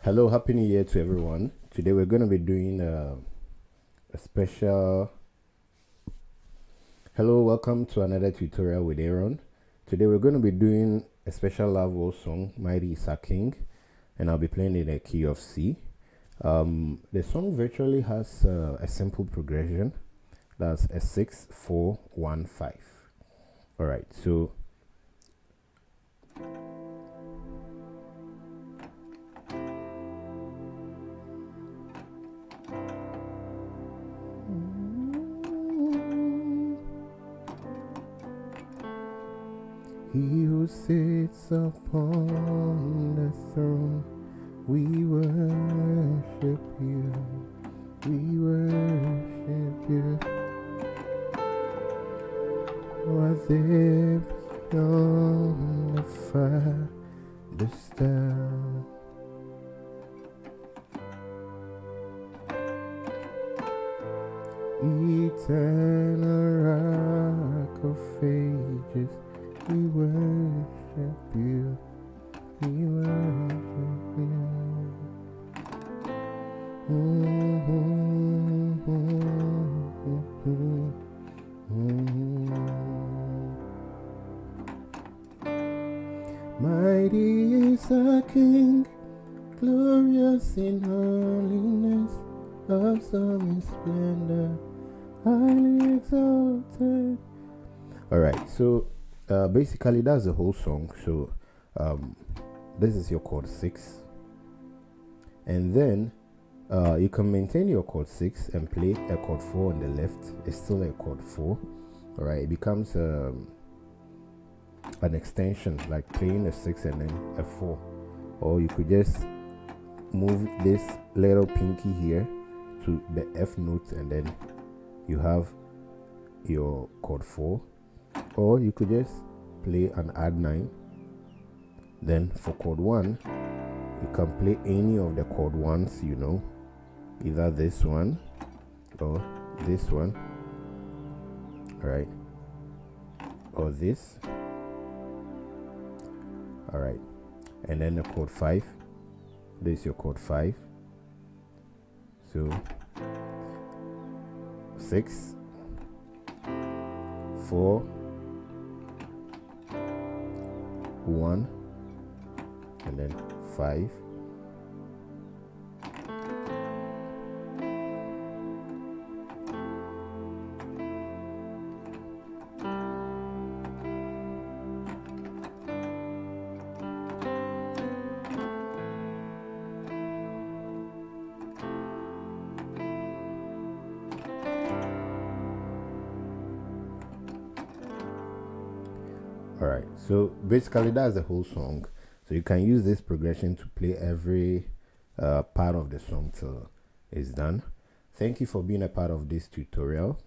Hello, happy new year to everyone. Today we're going to be doing a special welcome to another tutorial with Aaron. Today we're going to be doing a special Loveworld song, Mighty is a King, and I'll be playing in a key of C. The song virtually has a simple progression. That's a 6 4 1 5. All right, so he who sits upon the throne, we worship you, we worship you. What there beyond the fire, the star, eternal rock of ages, we worship you, we worship you. Mighty is our King, glorious in holiness, awesome in splendor, highly exalted. Alright, so basically that's the whole song. So this is your chord 6, and then you can maintain your chord 6 and play a chord 4 on the left. It's still a chord 4. Alright, it becomes an extension, like playing a 6 and then a 4. Or you could just move this little pinky here to the F note, and then you have your chord 4. Or you could just play an add 9. Then for chord 1, you can play any of the chord 1s, you know, either this one or this one, alright, or this, alright. And then the chord 5, this is your chord 5. So 6 4 1 and then 5. Alright, so basically that's the whole song. So you can use this progression to play every part of the song till it's done. Thank you for being a part of this tutorial.